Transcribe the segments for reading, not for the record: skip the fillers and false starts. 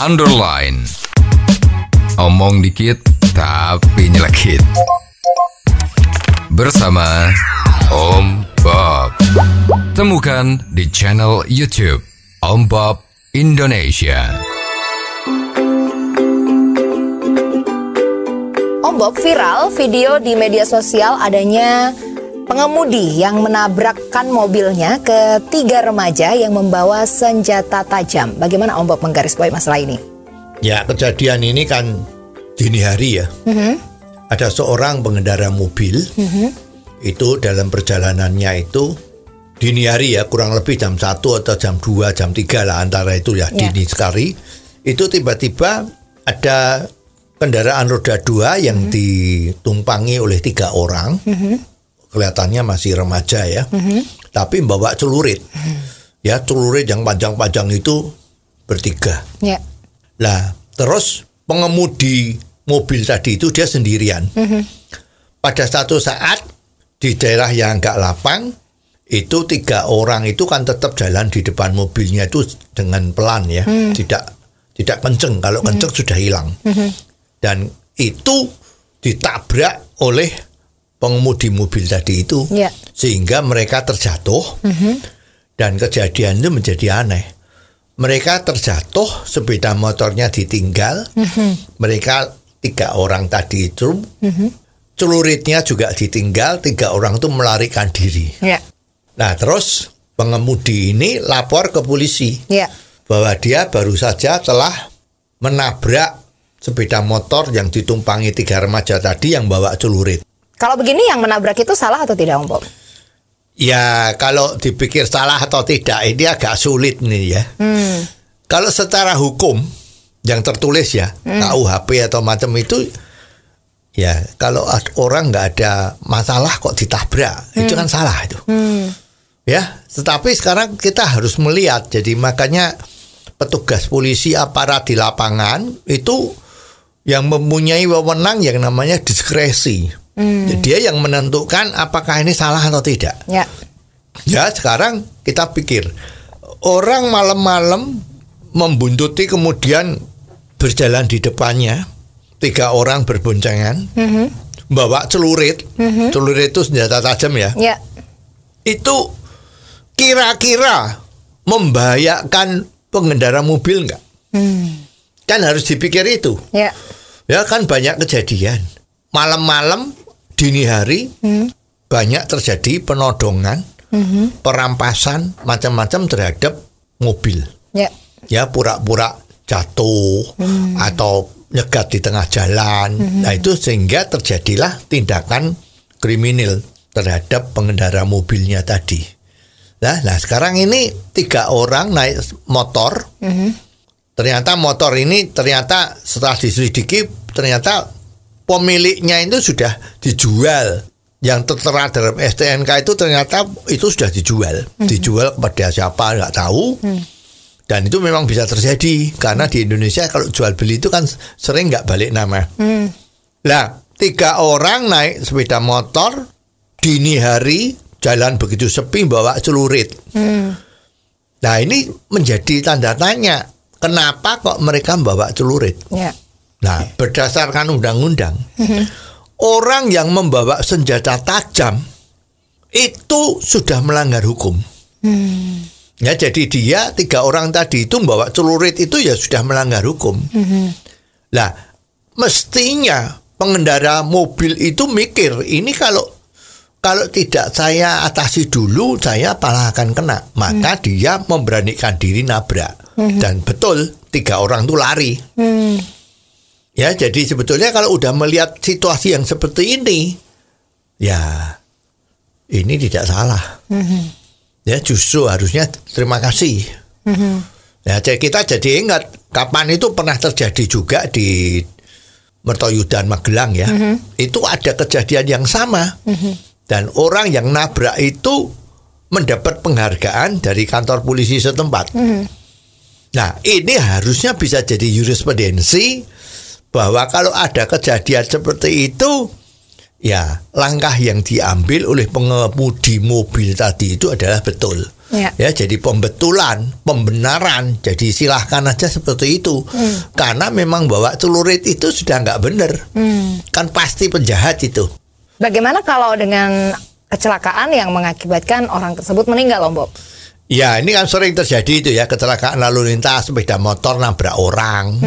underline. Omong dikit tapi nyelekit. Bersama Om Bob. Temukan di channel YouTube Om Bob Indonesia. Om Bob, viral video di media sosial adanya pengemudi yang menabrakkan mobilnya ke 3 remaja yang membawa senjata tajam. Bagaimana Om Bob menggarisbawahi masalah ini? Ya, kejadian ini kan dini hari ya. Ada seorang pengendara mobil, itu dalam perjalanannya itu dini hari ya, kurang lebih jam 1 atau jam 2, jam 3 lah antara itu ya, dini sekali. Itu tiba-tiba ada kendaraan roda 2 yang ditumpangi oleh 3 orang. Kelihatannya masih remaja ya, tapi membawa celurit. Ya, celurit yang panjang-panjang itu bertiga. Lah, terus pengemudi mobil tadi itu dia sendirian. Pada satu saat di daerah yang agak lapang, itu 3 orang itu kan tetap jalan di depan mobilnya itu dengan pelan ya, tidak kenceng. Kalau kenceng sudah hilang. Dan itu ditabrak oleh pengemudi mobil tadi itu, sehingga mereka terjatuh. Dan kejadian itu menjadi aneh. Mereka terjatuh, sepeda motornya ditinggal. Mereka 3 orang tadi itu, celuritnya juga ditinggal. 3 orang itu melarikan diri. Nah, terus pengemudi ini lapor ke polisi bahwa dia baru saja telah menabrak sepeda motor yang ditumpangi 3 remaja tadi yang bawa celurit. Kalau begini yang menabrak itu salah atau tidak, Om Bob? Ya, kalau dipikir salah atau tidak ini agak sulit nih ya. Kalau secara hukum yang tertulis ya, KUHP atau macam itu, ya kalau orang nggak ada masalah kok ditabrak, itu kan salah itu. Ya, tetapi sekarang kita harus melihat, jadi makanya petugas polisi aparat di lapangan itu yang mempunyai wewenang yang namanya diskresi. Jadi dia yang menentukan apakah ini salah atau tidak. Ya, sekarang kita pikir orang malam-malam membuntuti kemudian berjalan di depannya 3 orang berboncengan, bawa celurit. Celurit itu senjata tajam ya. Itu kira-kira membahayakan pengendara mobil nggak? Kan harus dipikir itu. Ya kan banyak kejadian malam-malam, dini hari, banyak terjadi penodongan, perampasan macam-macam terhadap mobil. Ya, pura-pura jatuh atau nyegat di tengah jalan. Nah, itu sehingga terjadilah tindakan kriminal terhadap pengendara mobilnya tadi. Nah, sekarang ini 3 orang naik motor. Ternyata motor ini setelah diselidiki ternyata pemiliknya itu sudah dijual. Yang tertera dalam STNK itu ternyata itu sudah dijual. Dijual kepada siapa nggak tahu. Dan itu memang bisa terjadi karena di Indonesia kalau jual beli itu kan sering nggak balik nama. Nah, 3 orang naik sepeda motor dini hari, jalan begitu sepi bawa celurit. Nah, ini menjadi tanda tanya, kenapa kok mereka bawa celurit? Nah, berdasarkan undang-undang, orang yang membawa senjata tajam itu sudah melanggar hukum. Ya, jadi dia 3 orang tadi itu membawa celurit itu ya sudah melanggar hukum. Nah, mestinya pengendara mobil itu mikir, ini kalau tidak saya atasi dulu, saya malah akan kena. Maka dia memberanikan diri nabrak. Dan betul, 3 orang itu lari. Ya, jadi sebetulnya kalau udah melihat situasi yang seperti ini, ya ini tidak salah. Ya, justru harusnya terima kasih. Ya, kita jadi ingat kapan itu pernah terjadi juga di Mertoyudan Magelang ya. Itu ada kejadian yang sama. Dan orang yang nabrak itu mendapat penghargaan dari kantor polisi setempat. Nah, ini harusnya bisa jadi jurisprudensi bahwa kalau ada kejadian seperti itu, ya langkah yang diambil oleh pengemudi mobil tadi itu adalah betul. Ya, jadi pembetulan, pembenaran. Jadi silahkan aja seperti itu. Karena memang bawa celurit itu sudah nggak benar. Kan pasti penjahat itu. Bagaimana kalau dengan kecelakaan yang mengakibatkan orang tersebut meninggal, Om Bob? Ya, ini kan sering terjadi itu ya, kecelakaan lalu lintas, sepeda motor nabrak orang.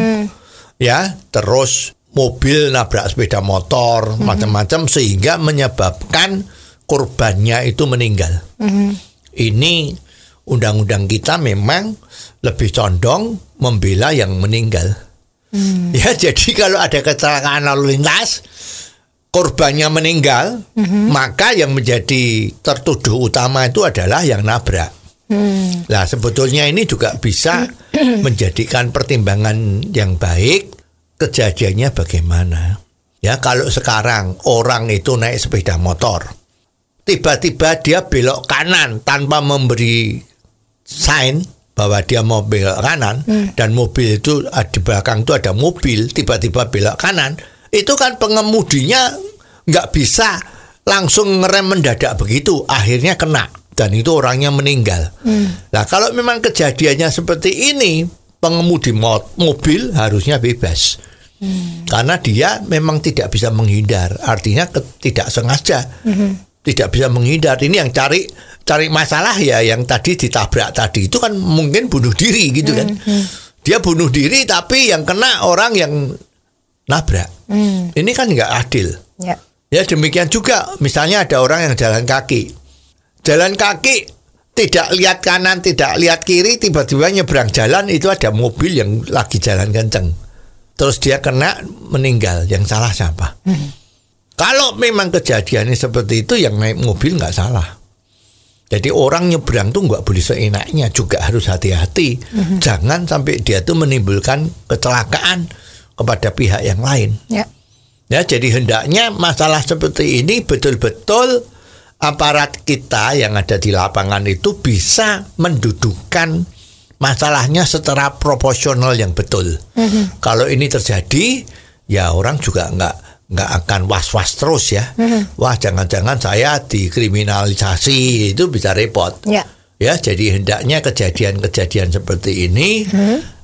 Ya, terus mobil nabrak sepeda motor, macam-macam sehingga menyebabkan korbannya itu meninggal. Ini undang-undang kita memang lebih condong membela yang meninggal. Ya, jadi kalau ada kecelakaan lalu lintas, korbannya meninggal, maka yang menjadi tertuduh utama itu adalah yang nabrak. Nah, sebetulnya ini juga bisa menjadikan pertimbangan yang baik. Kejadiannya bagaimana? Ya, kalau sekarang orang itu naik sepeda motor, tiba-tiba dia belok kanan tanpa memberi sign bahwa dia mau belok kanan, dan mobil itu di belakang itu ada mobil, tiba-tiba belok kanan, itu kan pengemudinya nggak bisa langsung ngerem mendadak begitu, akhirnya kena. Dan itu orangnya meninggal. Nah, kalau memang kejadiannya seperti ini, pengemudi mobil harusnya bebas. Karena dia memang tidak bisa menghindar. Artinya tidak sengaja. Tidak bisa menghindar. Ini yang cari masalah ya, yang tadi ditabrak tadi itu kan mungkin bunuh diri gitu kan. Dia bunuh diri tapi yang kena orang yang nabrak. Ini kan nggak adil. Ya, demikian juga misalnya ada orang yang jalan kaki. Jalan kaki, tidak lihat kanan, tidak lihat kiri, tiba-tiba nyebrang jalan, itu ada mobil yang lagi jalan kenceng. Terus dia kena, meninggal. Yang salah siapa? Kalau memang kejadiannya seperti itu, yang naik mobil nggak salah. Jadi orang nyebrang tuh nggak boleh seenaknya, juga harus hati-hati. Jangan sampai dia tuh menimbulkan kecelakaan kepada pihak yang lain. Ya, jadi hendaknya masalah seperti ini betul-betul aparat kita yang ada di lapangan itu bisa mendudukkan masalahnya secara proporsional yang betul. Kalau ini terjadi, ya orang juga nggak akan was-was terus ya. Wah, jangan-jangan saya dikriminalisasi, itu bisa repot. Ya, jadi hendaknya kejadian-kejadian seperti ini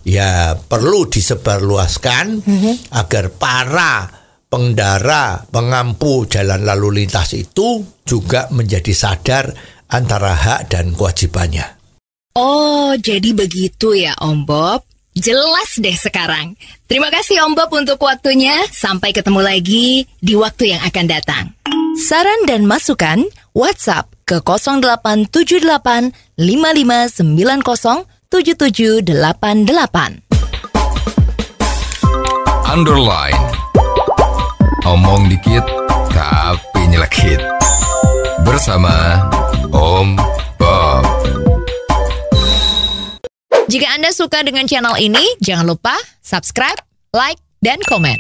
ya perlu disebarluaskan agar para pengendara, pengampu jalan lalu lintas itu juga menjadi sadar antara hak dan kewajibannya. Oh, jadi begitu ya Om Bob. Jelas deh sekarang. Terima kasih Om Bob untuk waktunya. Sampai ketemu lagi di waktu yang akan datang. Saran dan masukan WhatsApp ke 0878 5590 7788. Underline. Omong dikit tapi nyelekit. Bersama Om Bob. Jika Anda suka dengan channel ini, jangan lupa subscribe, like, dan komen.